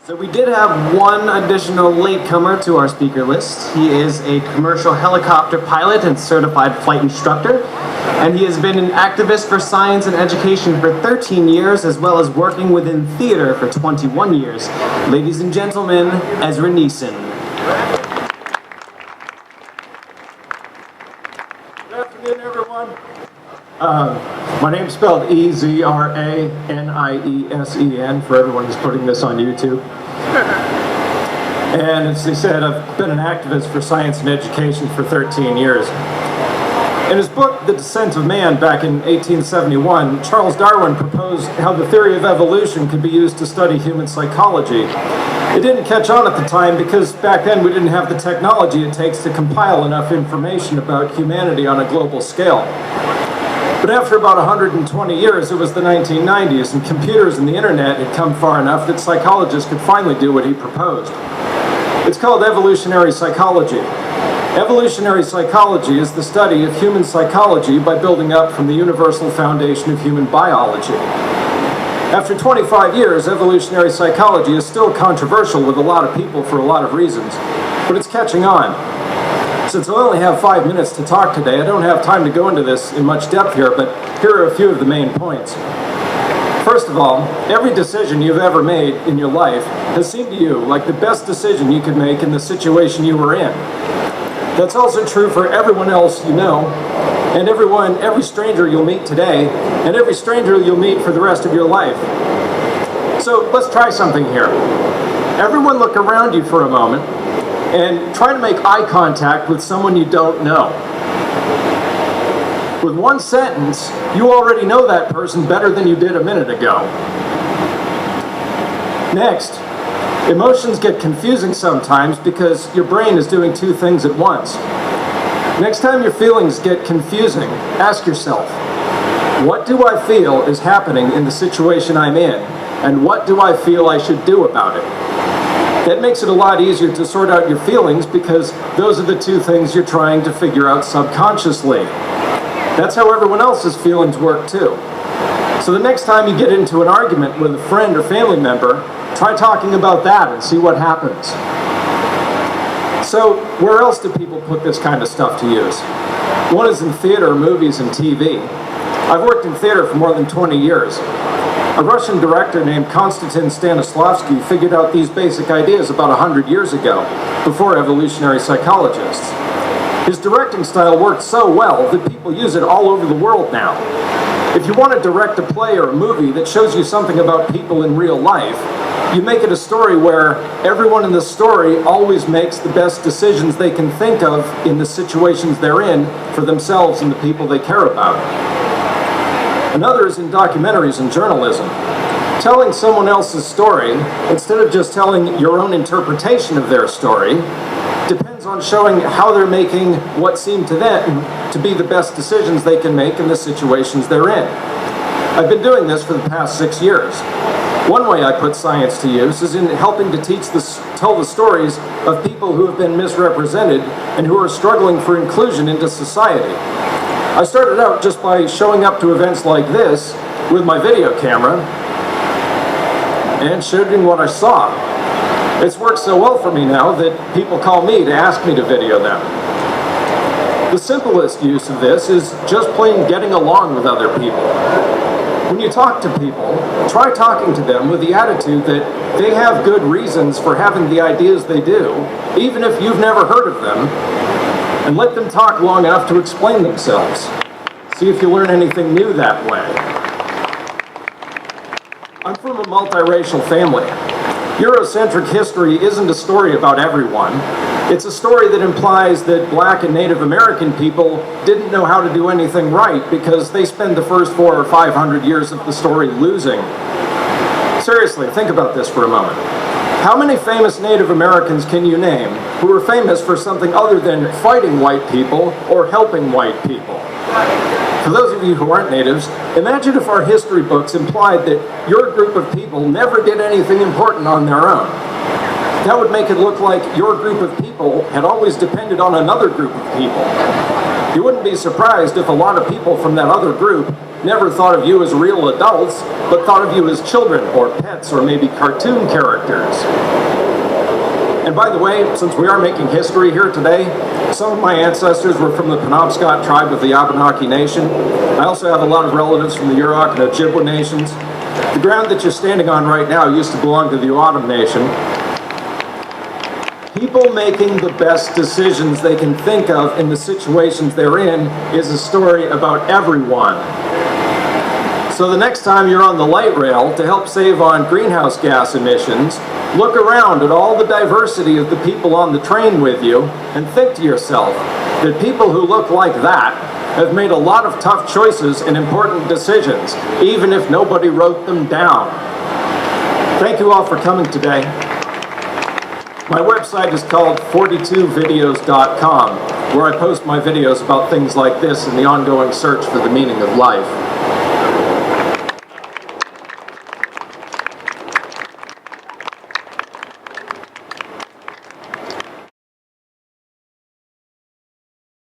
So we did have one additional latecomer to our speaker list. He is a commercial helicopter pilot and certified flight instructor, and he has been an activist for science and education for 13 years, as well as working within theater for 21 years. Ladies and gentlemen, Ezra Niesen. Good afternoon, everyone. My name's spelled E-Z-R-A-N-I-E-S-E-N for everyone who's putting this on YouTube. And as they said, I've been an activist for science and education for 13 years. In his book, The Descent of Man, back in 1871, Charles Darwin proposed how the theory of evolution could be used to study human psychology. It didn't catch on at the time because back then we didn't have the technology it takes to compile enough information about humanity on a global scale. But after about 120 years, it was the 1990s, and computers and the internet had come far enough that psychologists could finally do what he proposed. It's called evolutionary psychology. Evolutionary psychology is the study of human psychology by building up from the universal foundation of human biology. After 25 years, evolutionary psychology is still controversial with a lot of people for a lot of reasons, but it's catching on. Since I only have 5 minutes to talk today, I don't have time to go into this in much depth here, but here are a few of the main points. First of all, every decision you've ever made in your life has seemed to you like the best decision you could make in the situation you were in. That's also true for everyone else you know, and every stranger you'll meet today, and every stranger you'll meet for the rest of your life. So let's try something here. Everyone look around you for a moment, and try to make eye contact with someone you don't know. With one sentence, you already know that person better than you did a minute ago. Next, emotions get confusing sometimes because your brain is doing two things at once. Next time your feelings get confusing, ask yourself, what do I feel is happening in the situation I'm in, and what do I feel I should do about it? That makes it a lot easier to sort out your feelings because those are the two things you're trying to figure out subconsciously. That's how everyone else's feelings work too. So the next time you get into an argument with a friend or family member, try talking about that and see what happens. So where else do people put this kind of stuff to use? One is in theater, movies, and TV. I've worked in theater for more than 20 years. A Russian director named Konstantin Stanislavski figured out these basic ideas about 100 years ago, before evolutionary psychologists. His directing style worked so well that people use it all over the world now. If you want to direct a play or a movie that shows you something about people in real life, you make it a story where everyone in the story always makes the best decisions they can think of in the situations they're in for themselves and the people they care about. Another is in documentaries and journalism. Telling someone else's story, instead of just telling your own interpretation of their story, depends on showing how they're making what seem to them to be the best decisions they can make in the situations they're in. I've been doing this for the past 6 years. One way I put science to use is in helping to tell the stories of people who have been misrepresented and who are struggling for inclusion into society. I started out just by showing up to events like this with my video camera and shooting what I saw. It's worked so well for me now that people call me to ask me to video them. The simplest use of this is just plain getting along with other people. When you talk to people, try talking to them with the attitude that they have good reasons for having the ideas they do, even if you've never heard of them, and let them talk long enough to explain themselves. See if you learn anything new that way. I'm from a multiracial family. Eurocentric history isn't a story about everyone. It's a story that implies that Black and Native American people didn't know how to do anything right because they spend the first 400 or 500 years of the story losing. Seriously, think about this for a moment. How many famous Native Americans can you name who were famous for something other than fighting white people or helping white people? For those of you who aren't natives, imagine if our history books implied that your group of people never did anything important on their own. That would make it look like your group of people had always depended on another group of people. You wouldn't be surprised if a lot of people from that other group never thought of you as real adults, but thought of you as children or pets or maybe cartoon characters. And by the way, since we are making history here today, some of my ancestors were from the Penobscot tribe of the Abenaki Nation. I also have a lot of relatives from the Yurok and Ojibwa nations. The ground that you're standing on right now used to belong to the O'odham Nation. People making the best decisions they can think of in the situations they're in is a story about everyone. So the next time you're on the light rail to help save on greenhouse gas emissions, look around at all the diversity of the people on the train with you and think to yourself that people who look like that have made a lot of tough choices and important decisions, even if nobody wrote them down. Thank you all for coming today. My website is called 42videos.com, where I post my videos about things like this and the ongoing search for the meaning of life.